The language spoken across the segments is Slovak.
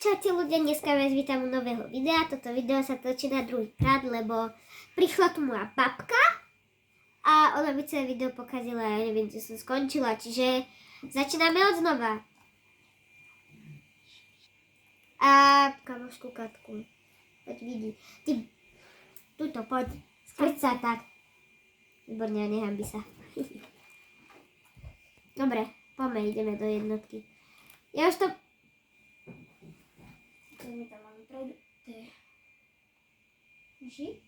Čaute ľudia, dneska vás vítam u nového videa. Toto video sa točí na druhýkrát, lebo prišla tu moja babka a ona mi celé video pokazila a ja neviem, čo som skončila, čiže začíname od znova. A kamošku Katku, poď vidí. Ty, tuto, poď, skrť sa tak. Výborne, nehambi sa. Dobre, poďme, ideme do jednotky. Ja už to... To mi tam máme prejdu. Myši?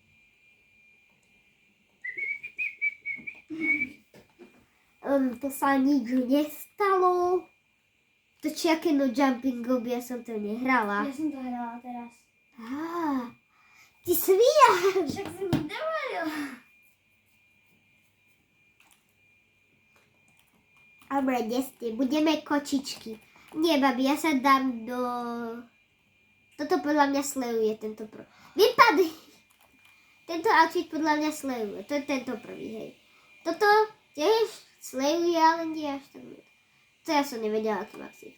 To sa nič nestalo. To či no jumping up, ja som to nehrala. Ja som to hrala teraz. Ty svia! Však som mi dovolila. Dobre, kde ste? Budeme kočičky. Nie, babi, ja sa dám do... Toto podľa mňa slejuje, tento prvý. Vypadni! Tento outfit podľa mňa slejuje. To je tento prvý, hej. Toto tiež slejuje, ale nie až tak. To ja som nevedela, aký mám si.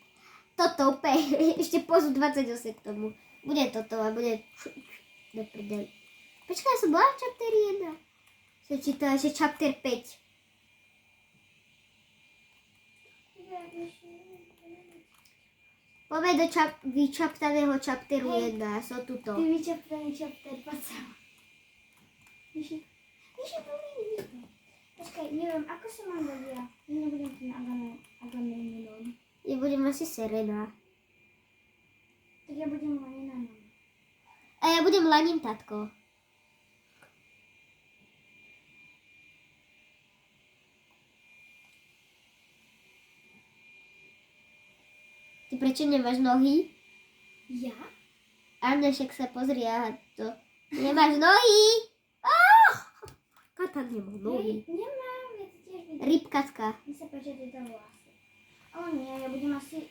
Toto úplne, ešte pozu 28 k tomu. Bude toto a bude... Do prdeli. Počkaj, ja som bola v chapter 1. Som čítala, že chapter 5. Poďme do vyčaptaného chapteru 1, som tuto. Ty vyčaptaný chapter, poď sa. Myši, poďme. Počkaj, neviem, ako sa mám dať ja? Ja nebudem tým Agamemnon. Ja budem asi Serena. Tak ja budem Lanina mama. A ja budem Lanin tatko. Ty prečo nemáš nohy? Ja? Áno, však sa pozri, aha, to. Nemáš nohy! Kata nemá nohy. Nemám, ja to tiež vidím. Rybkatka. Mi sa páčia tieto vlasy. O nie, ja budem asi...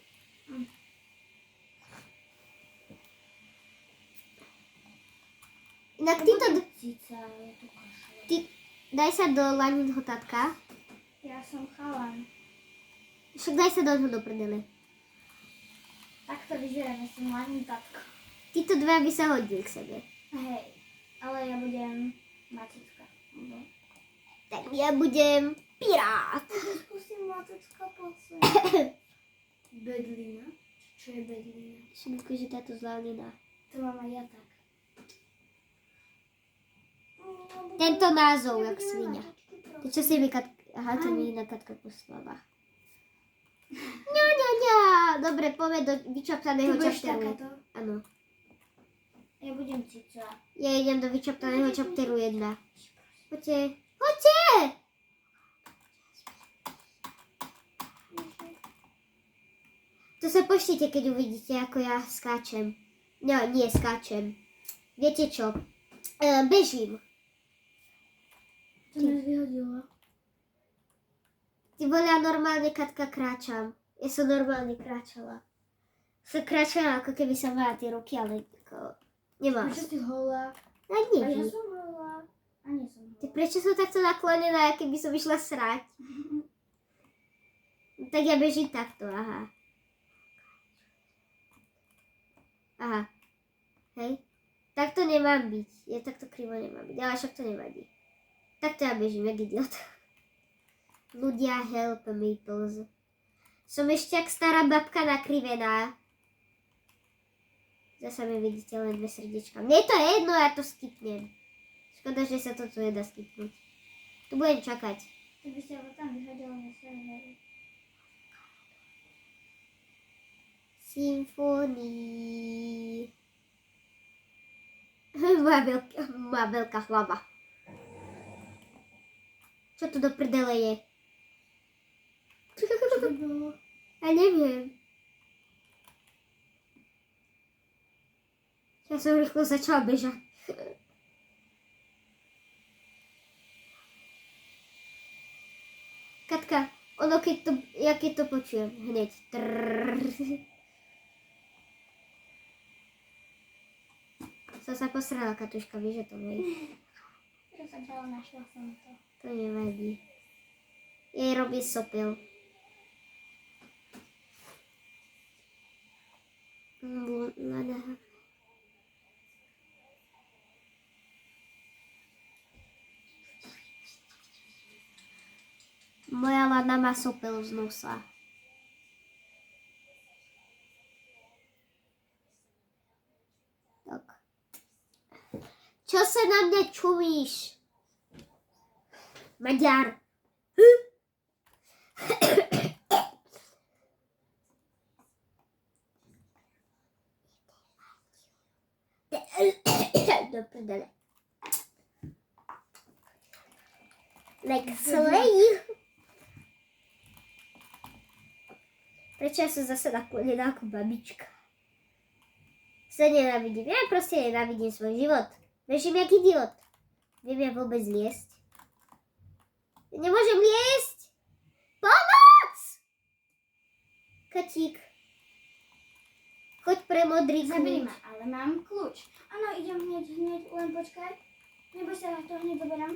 Inak ty to... Cica, ja tu kašľam. Ty, daj sa do Laninho tatka. Ja som chalan. Však daj sa do prdele. Tak to vyzerá, že som Lanin tatko. Títo dve by sa hodili k sebe. Hej, ale ja budem Maticka. Tak ja budem pirát. Skúsim Maticka posledná. Bedlina? Čo je bedlina? Všetko, že táto z Lanina. To mám aj ja tak. Tento názov, jak svinia. To čo si mi Katka... Aha, to mi iná Katka poslala. Ňa. Dobre, poďme do vyčaptaného Ty budeš chapteru. takáto? Áno. Ja budem Cica. Ja idem do vyčaptaného chapteru 1. Poďte. To sa poštite, keď uvidíte, ako ja skáčem. No, nie skáčem. Viete čo? Bežím. To nás vyhodilo. Ty vole, ja normálne, Katka, kráčam. Ja som normálne kráčala. Som kráčala, ako keby som mala tie ruky, ale ako... Nemám. Prečo si holá? A A ja neviem. som holá. A nie som Ty holá. prečo som takto naklonená, ako keby som išla srať? No, tak ja bežím takto, aha. Hej. Takto nemám byť. Ja takto krivo nemám byť, ale však to nevadí. Takto ja bežím, jak idiot. Ľudia, help me, please. Som ešte jak stará babka nakrivená. Zasa mi vidíte len 2 srdiečka. Mne je to jedno, ja to skipnem. Škoda, že sa to tu nedá skipnúť. Tu budem čakať. Ty by si ho tam vyhodila na serveru. Symfonii. Moja veľká hlava. Čo to do prdele je? Čo by bolo? Ja neviem. Ja som rýchlo začala bežať. Katka, ono ja keď to počujem, hneď. Som sa posrala, Katuška, vieš, že to je. Čo sa dalo, našla som to. To nevadí. Jej robí sopel. Lana. Moja Lana má sopel z nosa. Tak. Čo sa na mňa čumíš? Maďar. Do prdele. Like slay. Prečo ja som zase naklonená ako babička? Sa nenávidím. Ja proste nenávidím svoj život. Bežím jak idiot. Viem ja vôbec liesť. Ja nemôžem liesť. Pomoc! Katík. Choď pre modrý Zabili kľúč. ma, ale mám kľúč. Áno, idem hneď, len počkaj. Neboj sa, to hneď zoberám.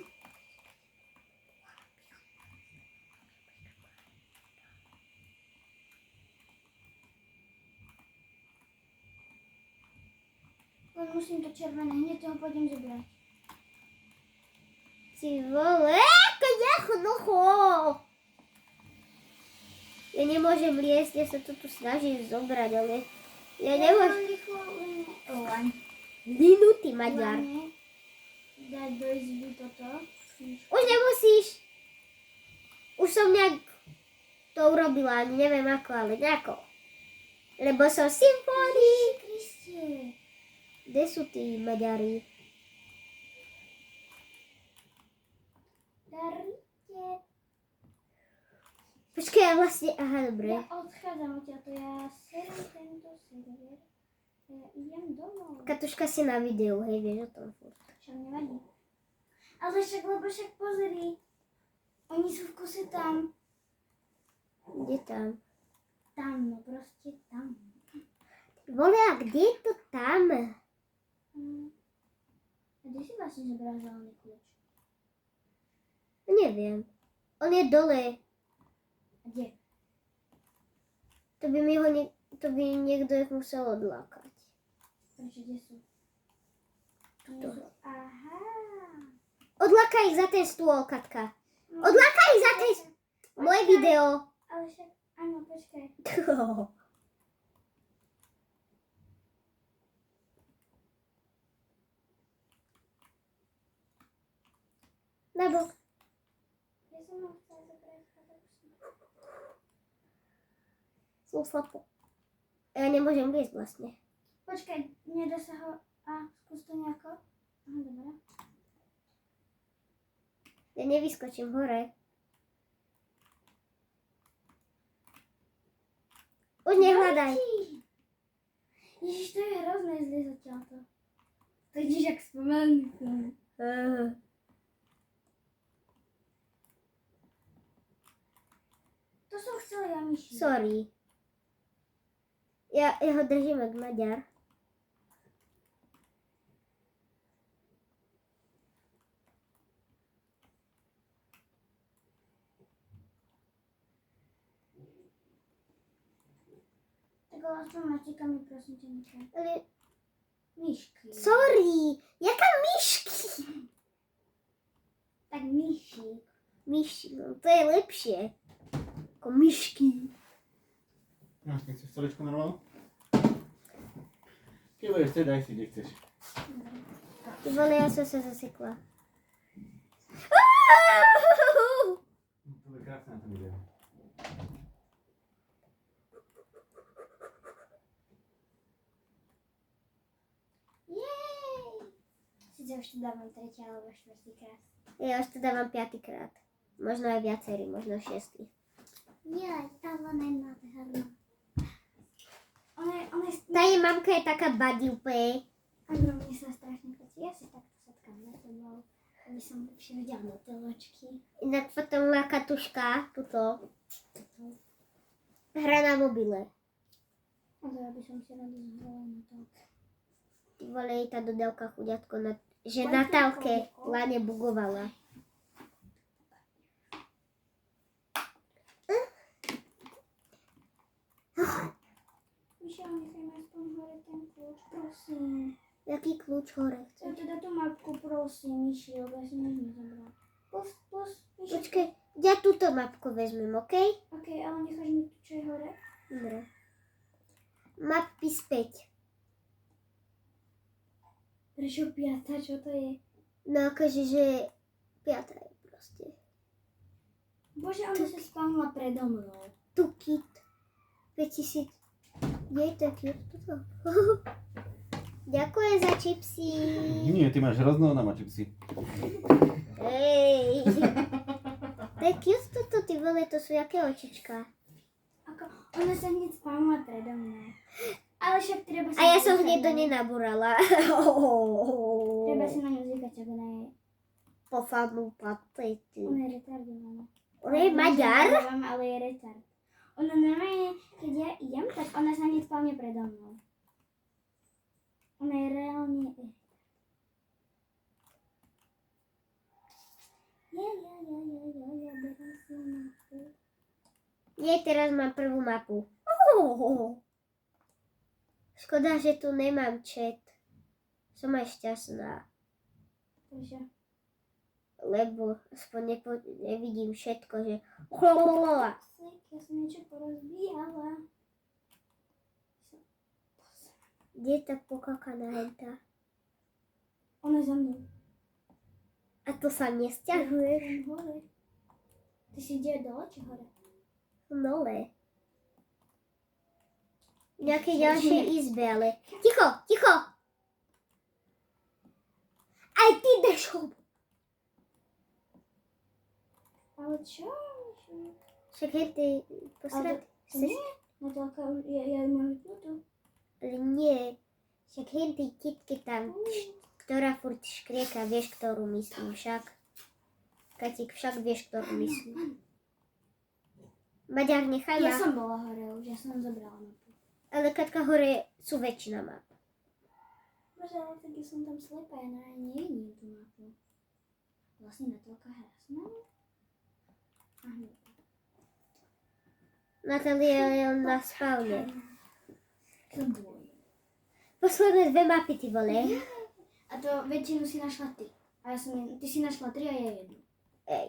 Len musím to červené, hneď toho pôjdem zobrať. Ty vole, ako noho. Ja nemôžem liesť, ja sa to tu snažím zobrať, ale ja nemôžem. Rýchlo, len Minúty, Maďar. dať do izby toto. Už nemusíš. Už som nejak to urobila, ani neviem ako, ale nejako. Lebo som symfóny. Kriste. Kde sú tí Maďari? Darite. Počkaj, ja vlastne, aha, dobre. Ja odchádzam odtiaľto, ja serem tento server. Ja idem domov. Katuška si na videu, hej, vieš o tom furt. Čo nevadí. Ale však, lebo však pozri. Oni sú v kuse tam. Kde tam? Tam, no proste tam. Vole, a kde je to tam? A kde si vlastne zobral zelený kľúč? Neviem. On je dole. A kde? To by niekto ich musel odlákať. Prečo, kde sú? Tu Tu. sú. Aha. Odlákaj ich za ten stôl, Katka. Odlákaj ich za ten... Moje video. Ale však, áno, počkaj. Na bok. Ja som ho chcela zobrať, ale už som. Sú foto. Ja nemôžem viesť vlastne. Počkaj, nedá sa ho... A, skús to nejako. Aha, dobre. Ja nevyskočím hore. Už nehľadaj. Ježiš, to je hrozné zliezť odtiaľto. To ideš jak spomenúť. To som chcela ja, myši. Sorry. Ja ho držím jak Maďar. Tak ale aspoň mačíkami, prosím ťa, nechaj. Ale Myšky. sorry. Jaká myšky? Tak myšík. Myši, no to je lepšie. Ako myšky. Máš, keď chceš stoličku normálnu? Keď budeš chcieť, daj si, kde chceš. Ty vole, ja som sa zasekla. To bude krásne na tom videu. Jej! Sice už to dávam tretí alebo štvrtýkrát. Ja už to dávam 5-krát. Možno aj viacerý, možno 6. Jej, tá vlna je nádherná. Ona je... Tá jej mamka je taká badi úplne. Áno, mne sa strašne páči. Ja si takto setkám na tebou, aby som lepšie videla na teločky. Inak potom má Katuška, tuto, hra na mobile. A to ja by som si rada zahrala na to. Ty vole, jej tá dodávka chuďatko, že Natálke Lane bugovala. Vyšiel, nechajme aspoň hore ten prosím. Jaký kľúč hore Ja chceš? teda tú mapku prosím, Myši, lebo ja som nič nezobral. Pus, Myši. Počkej, ja túto mapku vezmem, okej? OK, ale necháš mi tu, čo je hore? Dobre. Mapy späť. Prečo piata, čo to je? No akože, že piata je proste. Bože, ona sa spavnila predo mnou. Tu kit. 5000. Je taký toto. Ďakujem za čipsy. Nie, ty máš hrozno, ona má čipsy. Ej. To je cute toto, ty vole, to sú jaké očička. Ako, ona sa hneď spavnila predo mnou. Ale však treba sa... A ja som hneď do nej nabúrala. Treba si na ňu zvykať, ak ona je... Po famu patetu. Ona je retardovaná. Ona je Maďar? Ale je retard. Ona normálne, keď ja idem, tak ona sa hneď spavne predo mnou. Ona je reálne... Ja, berám si mapu. Nie, teraz mám prvú mapu. Škoda, že tu nemám chat. Som aj šťastná, Takže... lebo aspoň nevidím všetko, že... Ja som niečo porozbíjala. Kde je tá pokakaná henta? Ona za mnou. A to sa nesťahuješ? Tam hore. Ty si ide dole či hore? Nole. V nejakej ďalšej izbe, ale... Ticho, ticho! Aj ty Dešo! Ale čo? Však hej, ty posrať... Nie, Natálka, ja ju mám vypnutú. Ale nie. Však hej, ty kitky tam, ktorá furt škrieka, vieš, ktorú myslím však. Katík, však vieš, ktorú myslím. Maďar, nechaj Ja ma. som bola hore už, ja som zobrala mapu. Ale Katka, hore sú väčšina map. Bože, ale tak ja som tam slepá, ja nevidím tú mapu. Vlastne Natálka hrá s nami? Aha. Natália je na spavne. To boj. Posledné 2 mapy, ty vole. A to väčšinu si našla ty. A ja som, ty si našla 3 a ja 1. Ej.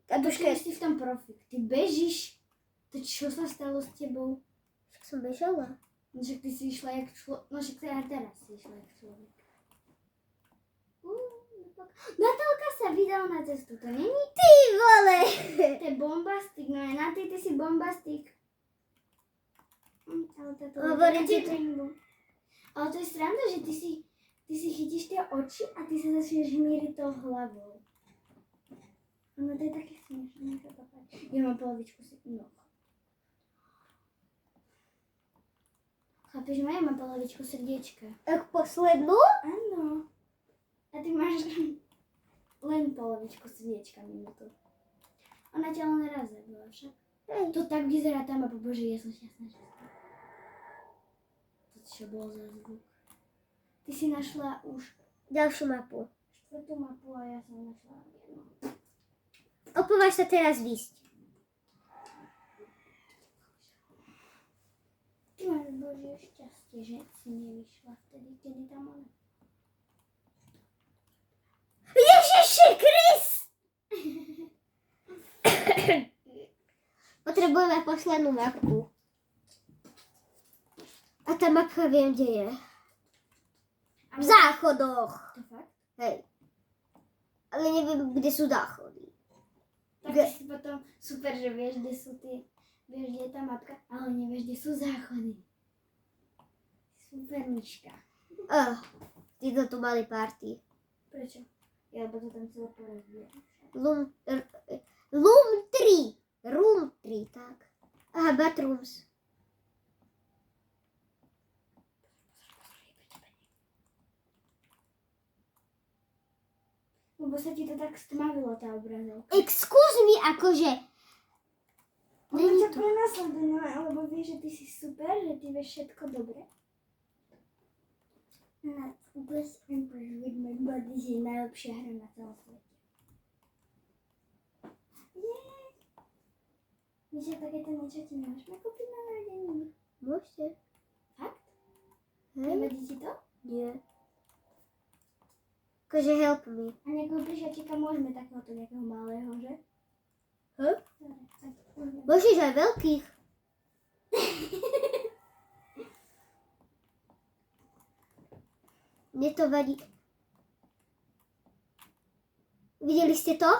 A Počkaj, počkaj, si v tom profik. Ty bežíš. To čo sa stalo s tebou? však som bežala. No však ty si išla jak človek. No však aj teraz si išla jak človek. Natálka sa vydala na cestu, to není? Ty vole. To je bombastik, no je na ty si bombastik. Ale táto... Hovorím ti to. Ale to je sranda, že ty si chytíš tie oči a ty sa začneš hmíriť tou hlavou. No to je také smiešné, nech sa to páči. Ja mám polovičku si... No. Chápeš ma? Ja mám polovičku srdiečka. Tak poslednú? Áno. A ty máš len polovičku srdiečka minútu. Ona ťa len raz zabila však. Hej. To tak vyzerá tá mapa, bože, ja som šťastná, že to čo bolo za zvuk. Ty si našla už Ďalšiu mapu. 4. mapu a ja som našla jednu. Opováž sa teraz výsť. Ty máš božie šťastie, že si nevyšla vtedy, kedy tam ona. Ježiši Krist! Potrebujeme poslednú mapku. A tá mapka viem, kde je. V záchodoch. To fakt? Hej. Ale neviem, kde sú záchody. Tak ty si potom super, že vieš, kde sú tie, vieš, kde je tá mapka, ale nevieš, kde sú záchody. Super, Miška. Títo tu mali party. Prečo? Ja, lebo to tam celé porozbieram. Room 3. Room 3, tak. Aha, bathrooms. Lebo sa ti to tak stmavilo, tá obrazovka. Excuse me, akože... Ona Není ťa to... prenasleduje, lebo vieš, že ty si super, že ty vieš všetko dobre. Best Empress with my body je najlepšia hra na celom svete. Yeah. Víš, že takéto niečo ti nemôžeme kúpiť na narodeniny? Môžete. Fakt? Nevadí ti to? Nie. Akože help me. A nejakého plišačika môžeme takéhoto nejakého malého, že? Dobre, tak môžeme. Môžeš aj veľkých. Mne to vadí. Videli ste to?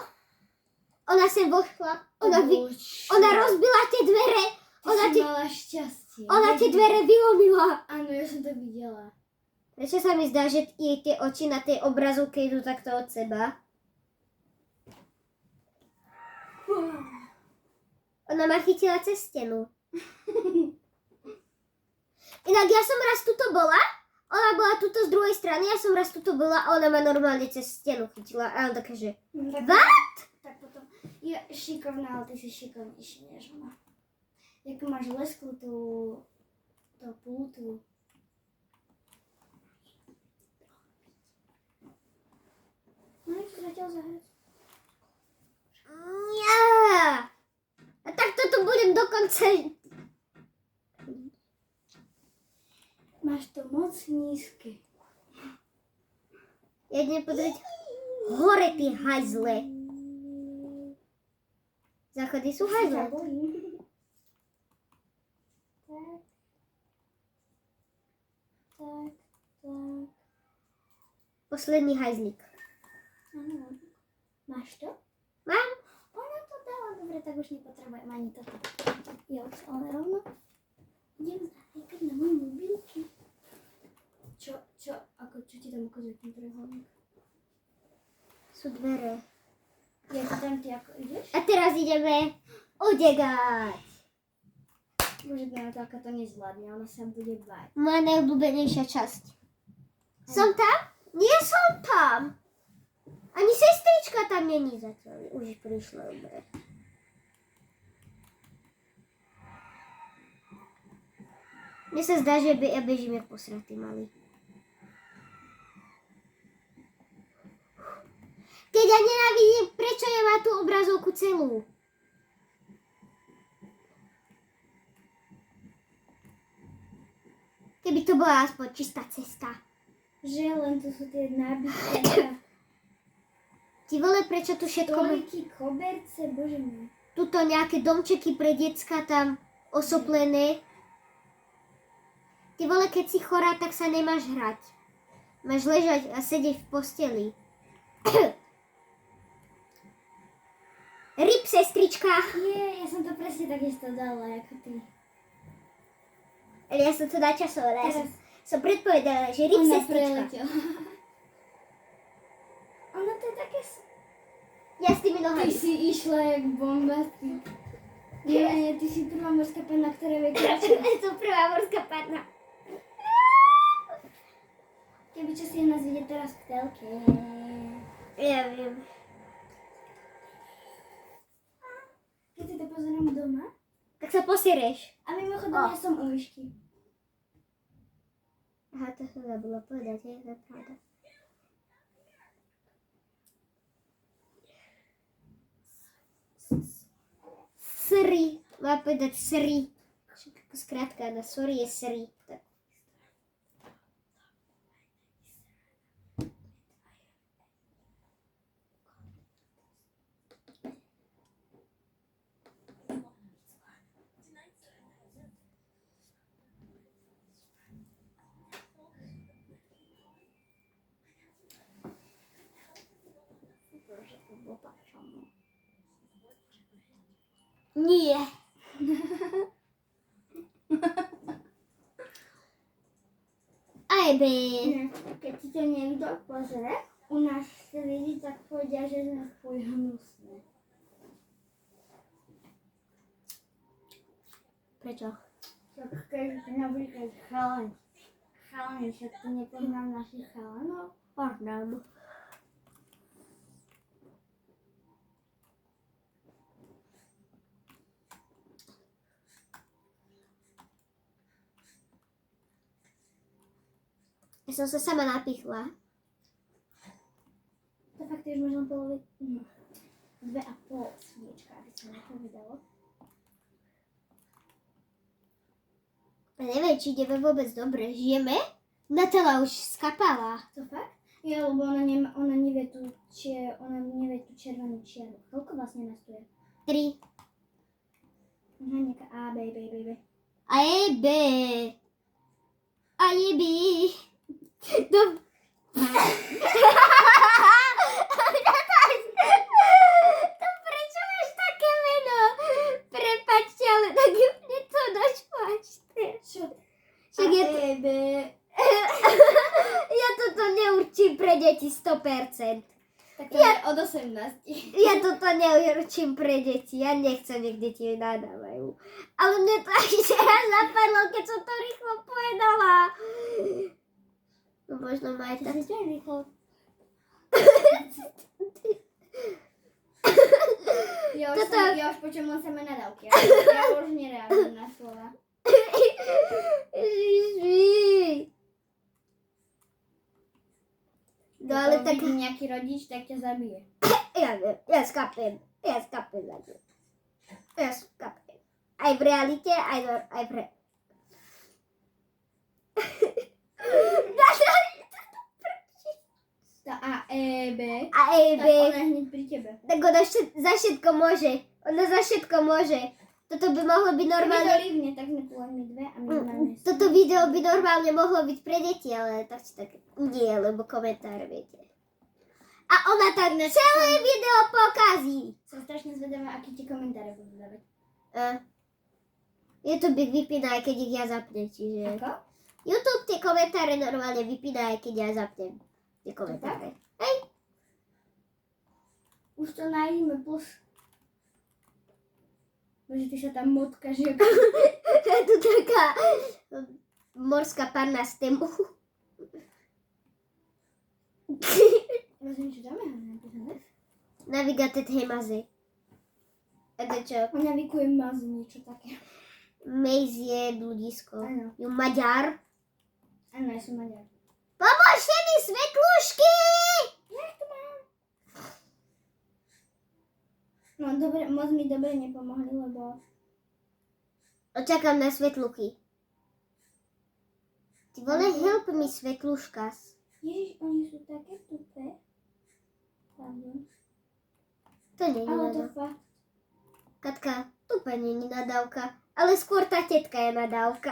Ona sem vošla. Ona rozbila tie dvere. Ty si mala šťastie. Ona tie dvere vylomila. Áno, ja som to videla. Prečo sa mi zdá, že jej tie oči na tej obrazovke idú takto od seba? Ona ma chytila cez stenu. Inak ja som raz tuto bola, ona bola tuto z druhej strany, ja som raz tuto bola a ona ma normálne cez stenu chytila. A on také, že Tak, what? tak potom, je šikovná, ale ty si šikovnejší než ona. Jak máš lesku tú pultu. No nech si zatiaľ zahrať. Ja. A tak toto budem dokonca. Máš to moc nízke. Ja idem pozrieť hore tie hajzle. Záchody sú Sa hajzle. bojím. Tak. Tak, tak. Posledný hajzlík. Áno. Máš to? Mám. Ona to dala, dobre, tak už nepotrebujem ani toto. Ja už ale rovno idem zahrať na moje mobilky. Čo ti tam ukazuje ten trojuholník? Sú dvere. Ja to tam ty ako ideš? A teraz ideme odegať. Bože, Natálka to nezvládne, ona sa bude báť. Moja najobľúbenejšia časť. Som tam? Nie som tam. Ani sestrička tam není zatiaľ. Už prišla, dobre. Mne sa zdá, že ja bežím jak posratý malý. Keď ja nenávidím, prečo nemá tú obrazovku celú? Keby to bola aspoň čistá cesta. Že len to sú tie nábytky. Ty vole, prečo tu všetko... Stoliky, koberce, bože môj. Tuto nejaké domčeky pre decka tam osoplené. Ty vole, keď si chorá, tak sa nemáš hrať. Máš ležať a sedieť v posteli. Ryb, sestrička. Nie, ja som to presne takisto dala, ako ty. Ale ja som to načasovala. Ja Teraz som predpovedala, že ryb, ona sestrička. preletela. Ona to je také... Ja s tými Ty nohami. si išla jak bomba, ty. Nie, ty si prvá morská panna, ktorá vie kráčať. Som prvá morská panna. Keby čo si nás vidieť teraz v telke. Ja viem. Keď si to pozerám doma. Tak sa posiereš. A mimochodom, ja som u Myšky. Aha, to som zabudla povedať, je to pravda. Sri. Má povedať Sri. Skrátka na sorry je Sri. Tak. Nie. Aj be. Ne, keď si to niekto pozrie, u nás lidi tak povedia, že sme fuj hnusné. Prečo? Tak keď napríklad chalani, však to nepoznám našich chalanov. Poznám. Ja som sa sama napichla. To fakt je už možno poloviť 2,5 sviečka, aby sa nepovedalo. Ja neviem, či ideme vôbec dobre. Žijeme? Natala už skapala. To fakt? Jo, lebo ona nevie tú červenú čiaru. Koľko vlastne nás tu je? 3. Aha, nejaká A, B. A je B. A je B. To... To prečo máš také meno? Prepačte, ale tak mne to našpačte. Čo? Však A, je to... E, B. Ja toto neurčím pre deti 100%. Tak to je od 18. Ja toto neurčím pre deti. Ja nechcem, nech deti nadávajú. Ale mne to až teraz napadlo, keď som to rýchlo povedala. No možno ma aj Ty tak... si tiež rýchlo. Ja už počujem len same nadávky. Ja už nereagujem na slova. No ale tak... Vidí nejaký rodič, tak ťa zabije. Ja skapem. Ja skapem. Aj v realite, aj pre... Tá A, E, B. A E, Tak B. ona je hneď pri tebe. Tak ona za všetko môže. Ona za všetko môže. Toto by mohlo byť Normálne. normálne... To rývne, tak sme tu len my dve a my máme... Toto video by normálne mohlo byť pre deti, ale tak či tak nie, lebo komentár viete. A ona tak celé video pokazí. Som strašne zvedavá, aký ti komentáre budú dávať. YouTube ich vypína, aj keď ich ja zapnem, čiže... Ako? YouTube tie komentáre normálne vypína, aj keď ja zapnem tie komentáre. Hej. Už to nájdeme, plus. Bože, ty sa tam motkáš, jak... Je tu taká morská panna z tému. Rozumiem, čo dáme napísané? Navigated hemazy. A to čo? On navikuje mazu, niečo také. Maze je ľudisko. Áno. Ju Maďar. Áno, ja som Maďar. Pomôžte mi, svetlušky! Ja to mám. No dobre, moc mi dobre nepomohli, lebo... Očakám na svetluchy. Ty vole, help mi, svetluškas. Ježiš, oni sú také tupé. Pardon. To nie je Ale to nadávka. fakt. Katka, tupe nie je nadávka. Ale skôr tá tetka je nadávka.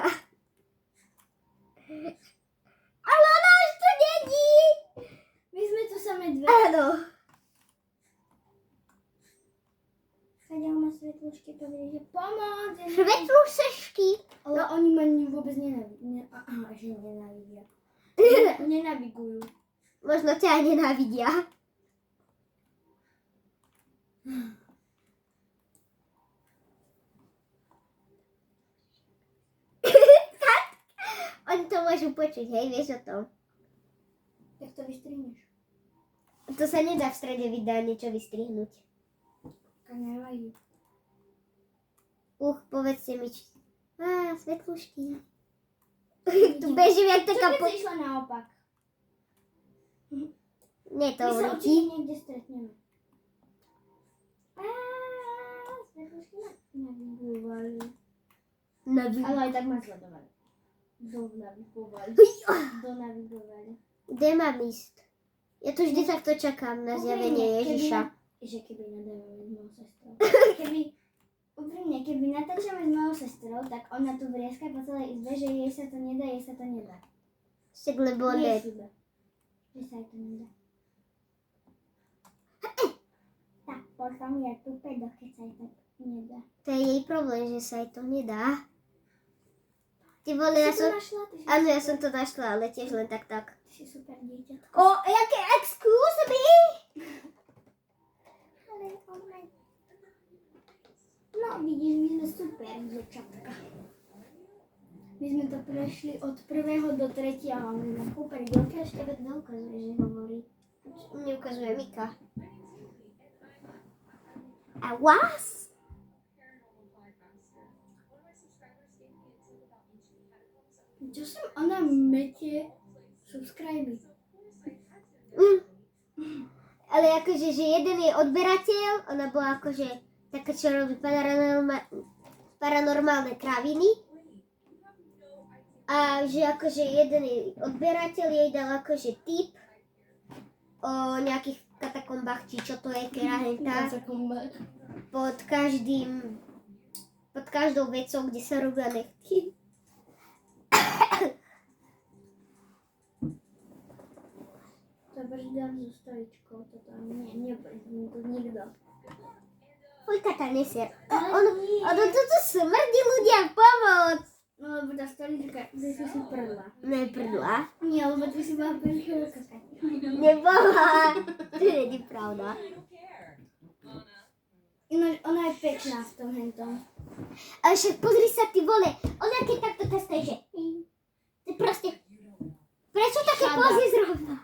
Ale ona už tu není. My sme tu same dve. Áno. Kaďal ma svetlušky povedali, že pomoc. Svetlušešky. Ale oni ma vôbec nenávidia. Aha, že nenávidia. Nenavigujú. Možno ťa nenávidia. Oni to môžu počuť, hej, vieš o tom. Tak to vystrihneš. To sa nedá v strede videa niečo vystrihnúť. Tak nevadí. Povedzte mi, či... Svetlušky. Tu bežím jak Čo taká... keď si išla naopak? Nie to My sa určí. určite niekde stretneme. Svetlušky naviguovali. Ale aj tak ma sledovali. Donavigovali. Kde mám ísť? Ja tu vždy takto čakám na zjavenie Ježiša. Že keby nadávali s mojou sestrou. Úprimne, keby natáčame s mojou sestrou, tak ona tu vrieska po celej izbe, že jej sa to nedá. Však lebo Nie ne. je chyba. Že sa jej to nedá. Tak potom je tupe, dokiaľ sa jej to nedá. To je jej problém, že sa jej to nedá. Ty vole, ja Ty si to som... našla? Ty si Áno, ja super. som to našla, ale tiež len tak. Ty si super dieťatko. O, jaké excuse me? Ale ona... No vidíš, my sme super dievčatka. My sme to prešli od 1. do 3. Super, dokiaľ ešte tebe neukazuje, že hovorí. Mne ukazuje Mika. A was? Čo sem ona metie subscribe? Ale akože, že jeden je odberateľ, ona bola akože taká, čo robí paranormálne kraviny. A že akože jeden odberateľ jej dal akože tip o nejakých katakombách, či čo to je, kerahenta, pod každou vecou, kde sa robia nechty. To brdel so stoličkou, toto neprezní to nikto. Fujka tá neser. Ono toto smrdí ľudia, pomoc! No lebo tá stolička, ty si si prdla. Neprdla. Nie, lebo ty si bola prvýho kakať. Nebola. To není pravda. Ináč, ona je pekná v tom hentom. Ale však pozri sa, ty vole, ona keď takto testuje, že ty proste, prečo také Šada. pozy zrovna?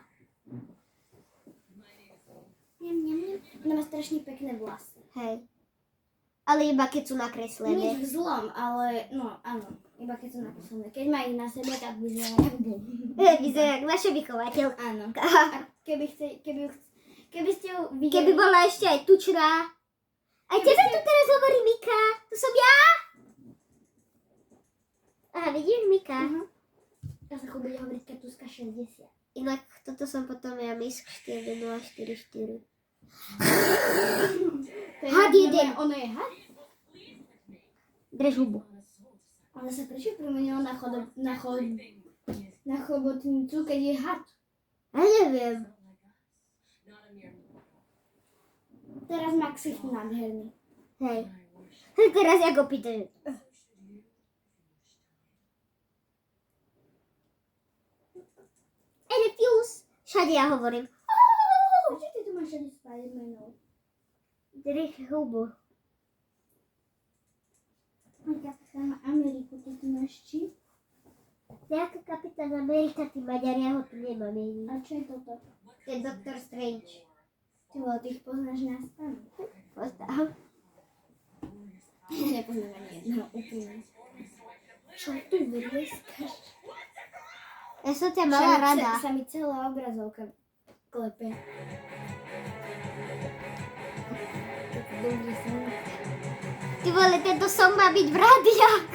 Ona má strašne pekné vlasy. Hej. Ale iba keď sú Nič nakreslené. v zlom, ale no áno, iba keď sú napísané. Keď má ich na sebe, tak vyzerá jak bol. Vyzerá ako naša vychovateľka. Áno. A keby ste ju videli... Keby bola ešte aj tučná. Aj tebe tu teraz hovorí Mika. To som ja? Aha, vidíš Mika? Ja sa bude hovoriť Katuska 60. Inak toto som potom ja Misk 4044. Had jeden. Ono je had? Drž hubu. Ale sa prečo premenilo na chobotnicu, keď je had? Ja neviem. Teraz má ksicht nádherný. Hej. Teraz ja go pýtam. Refuse. Všade ja hovorím. Prečo ty tu máš ani Spider-Manov? Drž hubu. Kapitán Ameriku, ty tu máš či? Nejaká kapitán Amerika, ty Maďar, ja ho tu nemám jediný. A čo je toto? To je Doctor Strange. Ty vole, ty ich poznáš na spamäť. Postav. Nepoznám ani jedného úplne. Čo tu vrieskaš? Ja som ťa mala rada. Sa mi celá obrazovka klepe. Dobrý som. Ty vole, tento song má byť v rádiách.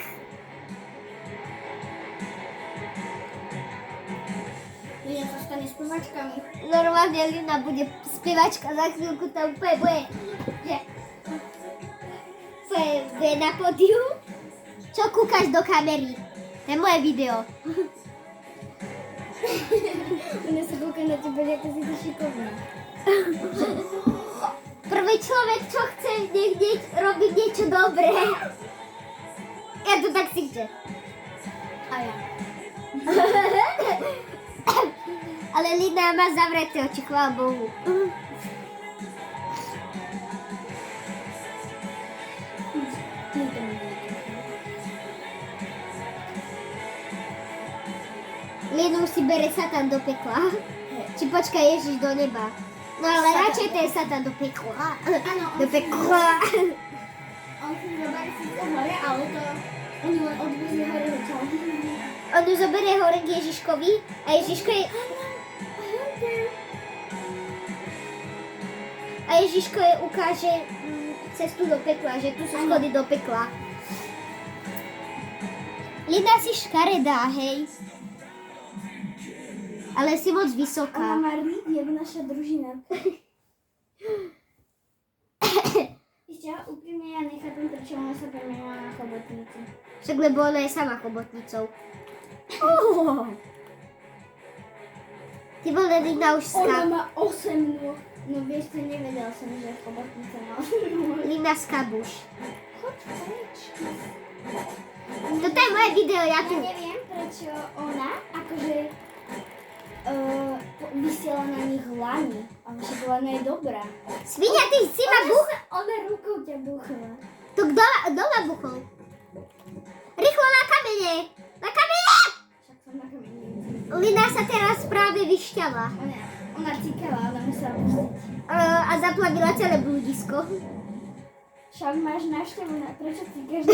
Lina sa stane spevačkami. Normálne Lina bude spevačka, za chvíľku tam úplne bude, že bude na pódiu. Čo kúkaš do kamery? To je moje video. Lina sa kúka na teba, že ty si to šikovná. Prvý človek, čo chce niekde robiť niečo dobré. Ja to tak si chcem. A ja. Ale Lina má zavreté oči, chvála Bohu. Linu si bere Satan do pekla. Či počka Ježiš do neba. No ale Satan. radšej ten Satan do pekla. Áno, Do pekla. on si zoberie síce hore, ale to... Oni len odvízli hore do čau. On ju zoberie hore k Ježiškovi a Ježiško je... A Ježiško je ukáže cestu do pekla, že tu sú schody do pekla. Lina si škaredá, hej. Ale si moc Ona vysoká. má rýd, jak naša družina. Ešte ja úprimne ja nechápem, prečo ona sa premenila na chobotnicu. Však lebo ona je sama chobotnicou. Oh. Ty vole, Lina už Ona skáb. má 8 nôh. No vieš, to nevedel som, že chobotnica má 8 nôh. Lina skabuš. Choď preč. Toto je moje video, ja Ja tu... neviem, prečo ona akože vysiela na nich lani. Ale však lana je dobrá. Svinia, ty si ma buch... Ona rukou ťa buchla. To kto ma buchol? Rýchlo na kamene! Na kamene! Však som na kameni. Lina sa teraz práve vyšťala. Ona cikala, ona musela pustiť. A zaplavila celé blúdisko. Však máš návštevu, prečo cikáš?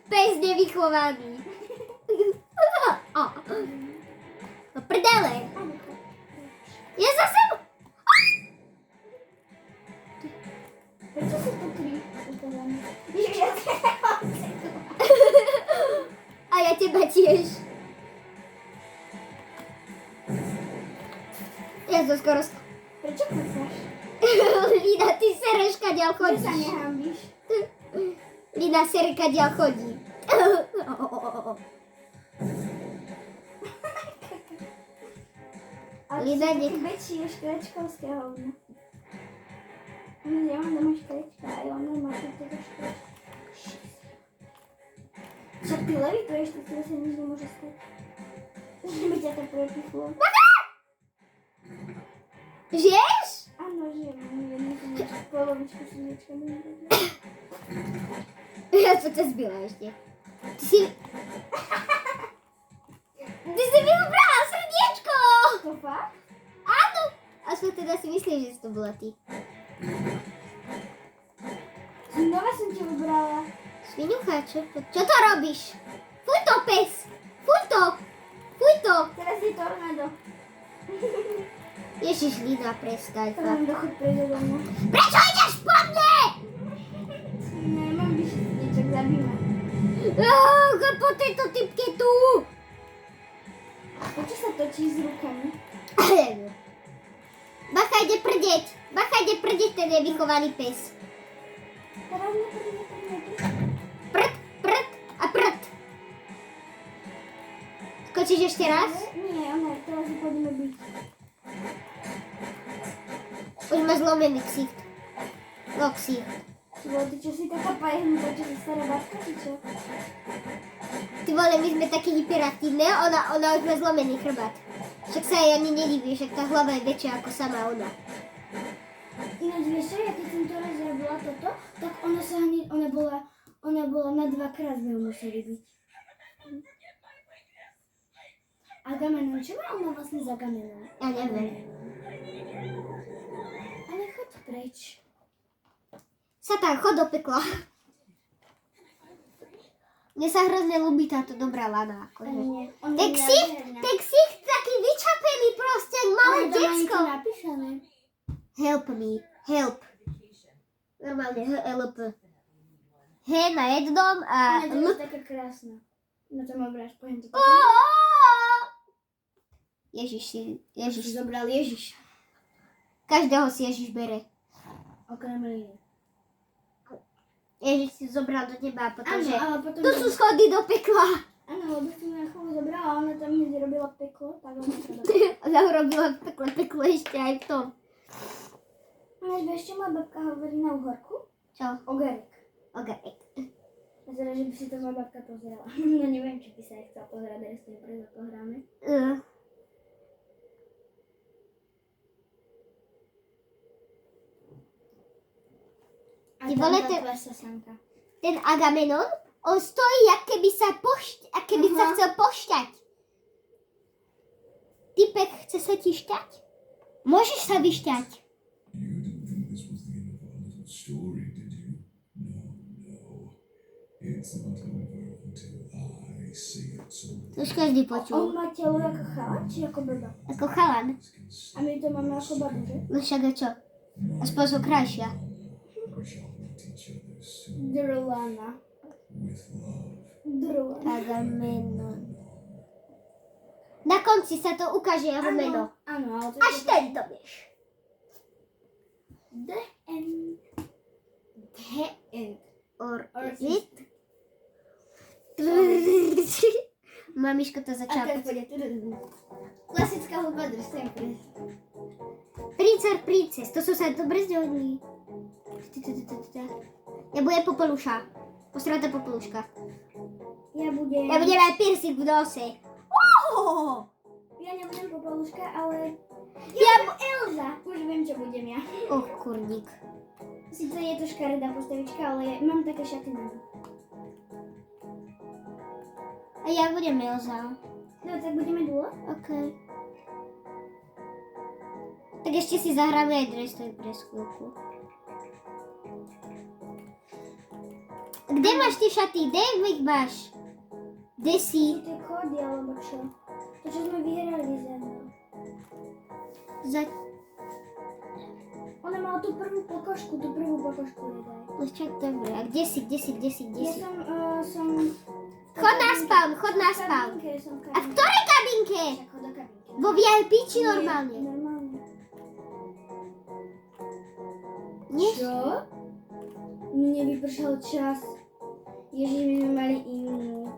Pes nevychovaný. No prdele. Ja zase... Prečo si to kričíš? Ježiš, ja A ja teba tiež. Ja to skoro... Prečo klesáš? Lina, ty sereš, kadiaľ Ty sa chodíš. nehambíš. Lina sere, kadiaľ chodí. A ty Lina, si taký nech- väčší je škrečkovské hovno. Ja mám doma škrečka a ona má toto škrečka. Však ty levituješ, tak tebe sa nič nemôže stať. Že by ťa to prepichlo. Žiješ? Áno, že jednu polovičku srdiečka mi nevedla. Ja som ťa zbila ešte. Ty si... Ty si mi ubrala srdiečko! To fakt? Áno! Aspoň teda si myslíš, že si to bola ty. Znova som ťa vybrala. Sviňucha, čo to robíš? Fuj to, pes! Fuj to! Fuj to! Teraz je tornádo. Ježiš, Lina, prestaň. To mám dochod prejde domov. Prečo ideš po mne? Nemám vyšší srdiečok, zabíme. Po tejto typke tu. Prečo sa točí s rukami? Bacha, ide prdeť. Bacha, ide prdeť ten nevychovaný pes. Teraz neprd. Prd, prd a prd. Skočíš ešte raz? Nie, ona, teraz ju pôjdeme byť. Už má zlomený ksicht. No ksicht. Ty čo si taká pajehnutá, čo si stará babka, či čo? Ty vole, my sme takí hyperaktívne, ona už má zlomený chrbát. Však sa jej ani nelíbi, však tá hlava je väčšia ako sama ona. Ináč vieš čo, ja keď som to raz robila toto, tak ona bola na 2-krát sme ju museli byť. Agamenon, čo má ona vlastne za Agamenon? Ja neviem. Ale choď preč. Satan, chod do pekla. Mne sa hrozne ľúbi táto dobrá lana. Akože. Nie, on Ten ksicht taký vyčapený proste, malé decko. napísané. Help me, help. Normálne help. H na jednom a Ona L. je taká krásna. Na to mám vráž, poviem to tak. Ježiš, Si Ježiš. zobral Ježiš. Každého si Ježiš bere. Okrem Líny. Ježiš si zobral do neba, pretože ale potom... tu sú schody do pekla. Áno, lebo som na chvíľu zobrala a ona tam hneď robila peklo, tak ona to dala. Ona urobila peklo ešte aj v tom. Ináč vieš, čo moja babka hovorí na uhorku? Čo? Ogerek. Okay. Vyzerá, že by si to moja babka pozerala. No neviem, či by sa aj chcela pozerať, ale s tým preto pohráme. A Ty tam vole, tá ten- tvoja sasanka. Ten Agamenon, on stojí, jak keby sa sa chcel pošťať. Typek chce sa ti šťať? Môžeš sa vyšťať. You didn't think this was the end of our little story, did you? No. It's not over until I say it so To už každý On počul. má telo ako chalan, či ako baba? Ako chalan. A my to máme ako babu, že? No však a čo? Aspoň som krajšia. we shall meet each other soon Drulana. with love. Drulana. Agamenon. Na konci sa to ukáže jeho meno. Áno, ale to Až tento vieš. The end. The end. Or Or is it? Mamiško to A začala. tak bude. Klasická hudba drž sempre. Prince or princess, to sú sa dobre zhodli. Ja budem Popoluša. Posrata Popoluška. Ja budem... Ja budem mať piercing v nose. Ja nebudem Popoluška, ale... Ja Elza! Už viem, čo budem ja. kurník. Sice je to škaredá postavička, ale mám také šaty na ňu. A ja budem Elza. No, tak budeme duo? OK. Tak ešte si zahráme aj Dress to Impress chvíľku. Kde máš tie šaty? Kde ich máš? Kde si? Tie kódy, alebo čo? To, čo sme vyhrali za mnou. Ona mala tú prvú pokožku jej daj. No čak, dobre. A kde si? Ja som... Chod na spawn, chod na spawn. V kabinke som v A v ktorej kabinke? Však chod do kabinky. Vo VIP či Nie, normálne? Normálne. Nie? Čo? Mne vypršal čas. Ježiš, my sme mali inú.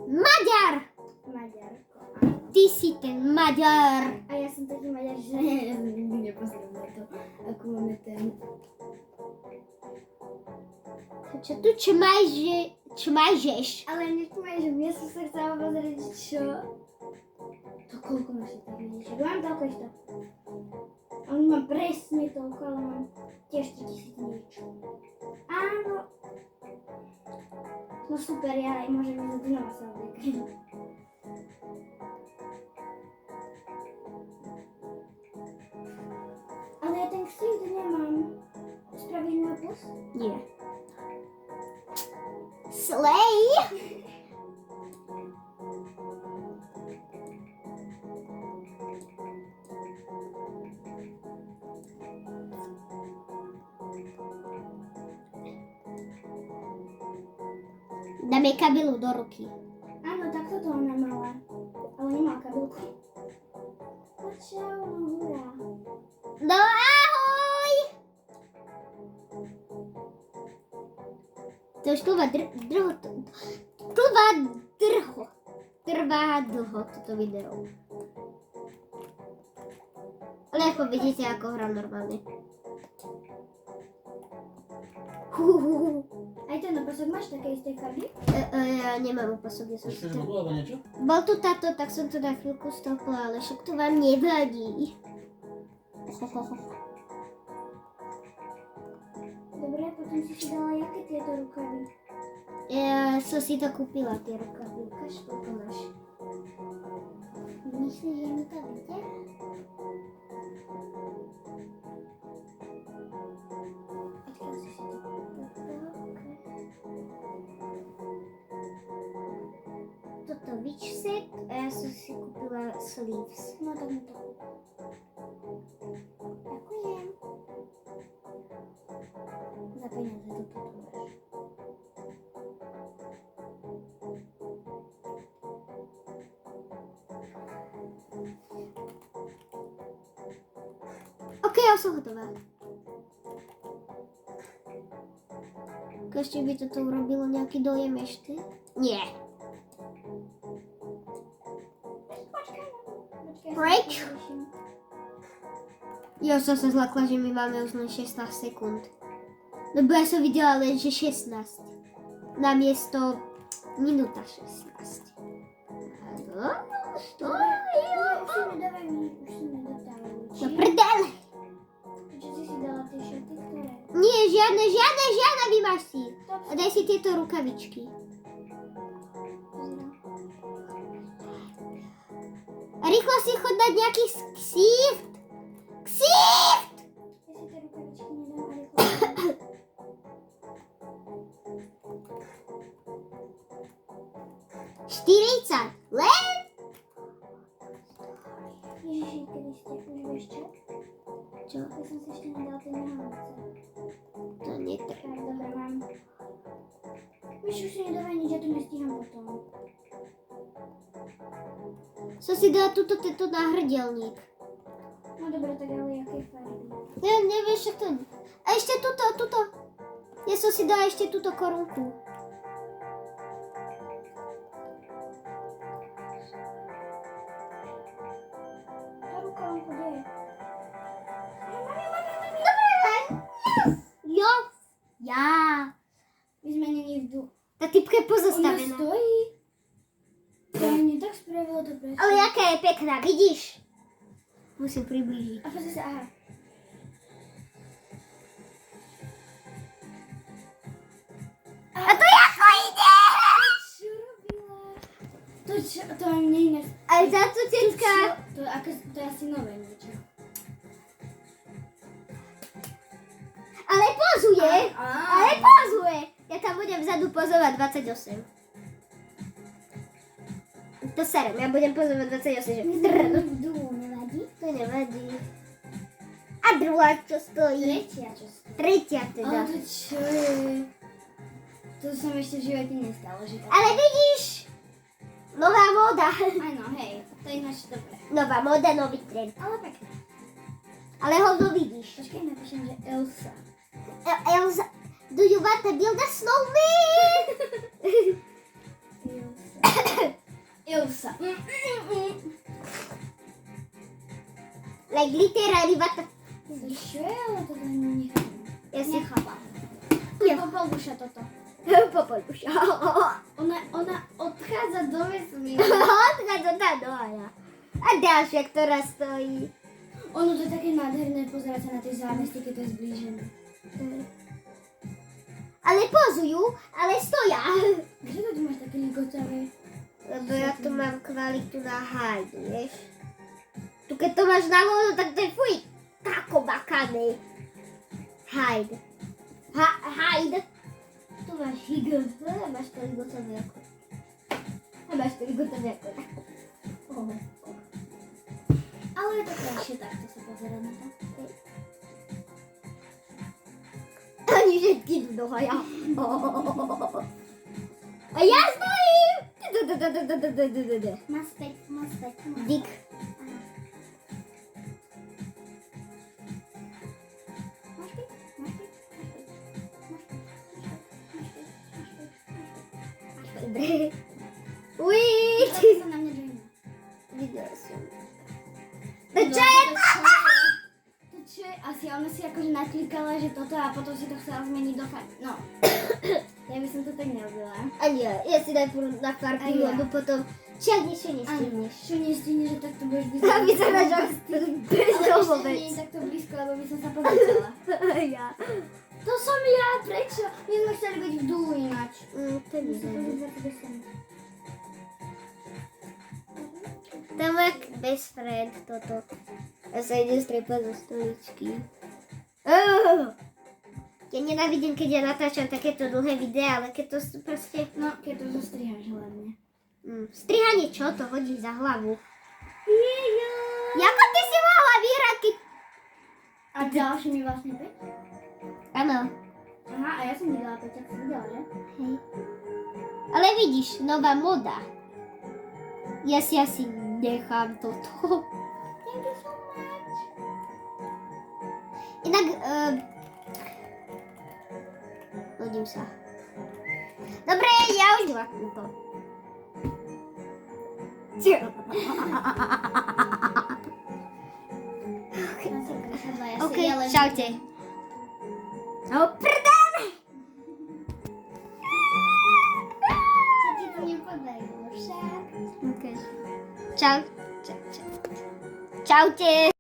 Maďar! Maďarko, áno. Ty si ten Maďar. A ja som taký Maďar, že nikdy nepozriem na to, ako máme ten. Čo tu čmajžeš? Ale nečumaj, že ja som sa chcela pozrieť, čo? To koľko máš tak vidíš? Mám toľko isto. On má presne toľko, ale mám tiež 3000 niečo. Áno. No super, ja aj môžem ísť znova sa obliekať. Ale ja ten ksicht nemám. Spravíš mi opus? Nie. Slej! Dáme kabilu do ruky. Áno, takto to ona mala. Ale nemá kabelku. A čau, no hurá. No ahoj! To už trvá dlho toto video. Ale ako vidíte, ako hrám normálne. Aj ten opasok máš také isté farby? Ja nemám opasok, ja som Chceš to... vodu alebo niečo? Bol tu táto, tak som to na chvíľku stopla, ale však to vám nevadí. Dobre, potom si dala jaké tieto rukavy? Ja som si to kúpila, tie rukavy. Ukáž, koľko máš. Myslíš, že mi to vyjde? Odkiaľ si to kúpila? Toto beach set a ja som si kúpila sleeves. No tak mi to kúp. Ďakujem. Za peniaze to potrebuješ. OK, ja som hotová. Ešte by toto urobilo nejaký dojem ešte? Nie. Počkaj, Preč? ja sa vyrieším. Ja som sa zlakla, že my máme už len 16 sekúnd. Lebo ja som videla len, že 16. Namiesto minúta 16. Áno, to je... Už si nedávaj mi, už si nedotávajú. No prdele! Čo si dala tie šaty, ktoré? Nie, žiadne vymažky. A daj si tieto rukavičky. Pozerám. A rýchlo si chod dať nejaký ksicht. Ksicht! Ja si tie rukavičky nedám a rýchlo. 40. Len? Ježiši, kedy ste už vieš čo? Čo? Ja som si ešte nedala tie nohavice. To netreba. Tak, dobre, mám. Víš, už si nedávaj nič, ja to nestíham potom. Som si dala tento náhrdelník. No dobre, tak ale jaké farby? Nevieš, čo to... A ešte tuto. Ja som si dala ešte túto korunku. Tá rukavičku, kde je? Jo. Ja. My sme není v du... Tá typka je Ona pozastavená. stojí. To mne tak spravilo to prečo. Ale jaká je pekná, vidíš? Musím priblížiť. A pozri sa, aha. A to ako ide? Čo robila? To aj mne iné... Aj za to tetka. To je asi nové niečo. Ale pozuje. Ale pozuje. Ja tam budem vzadu pozovať 28. To serem, ja budem pozovať 28, že trn. V dúhu, nevadí? To nevadí. A druhá, čo stojí? Tretia, čo stojí. Tretia Ale teda. to čo je? To sa mi ešte v živote nestalo, že tak... Ale vidíš? Nová móda. Áno, hej, to je ináč dobré. Nová móda, nový trend. Ale pekné. Ale Hodo widzisz. Poczekaj, napiszę, że Elsa. Elsa, do you want to build a snowman? Elsa. Like literally what the... Що, але то не хапам. Yes, Не хапам. Nie. Попробуйся to. Popolusia. Ona odchádza do vesmíru. Odchádza tá dole. A ďalšia, ktorá stojí. Ono to je také nádherné pozerať sa na tie zámesty, keď to je zblížené. Ale pozujú, ale stoja. Prečo to tu máš také ligotavé? Lebo ja tu mám kvalitu na hide, vieš. Tu keď to máš na lodu, tak to je fuj. Kako bakany. Hide. Hide. Tu máš higl. Máš to ligotové ako. Máš to ligotové ako. Ale je to krajšie takto sa pozerať na to. Oni všetky idú do haja. A ja stojím. Má späť. Dik. Máš päť? Dobre. Uj. To sa na mňa dojme. Videla som. No, To čo je? To čo je? Asi ona si akože naklikala, že toto a potom si to chcela zmeniť do No. Ja by som to tak nerobila. A nie, ja si najprv nafarbujem, A ja. lebo potom čo nestihneš. Čo nestihneš, že takto budeš A vyzerá, že Ale bezdomovec. ešte nie je takto blízko, lebo by som sa pozrela. Ja. To som ja, prečo? My sme chceli byť v dúhu ináč. To neviem. Musím Tam jak best friend toto. Ja sa idem strepať zo stoličky. Ja nenávidím, keď ja natáčam takéto dlhé videá, ale keď to sú proste... No, keď to zostrihaš hlavne. Strihanie čo? To hodí za hlavu. Jako ty si mohla vyhrať, keď... A ďalší mi vlastne 5? Áno. Aha, a ja som nedala 5, tak si videla, že? Hej. Ale vidíš, nová moda. Ja si asi nechám toto. Thank you so much. Inak... Hodím sa. Dobre, ja už dvaknem to. OK, čaute. No prdám! Sa ti to nepodarilo však. OK. Čau. Čaute.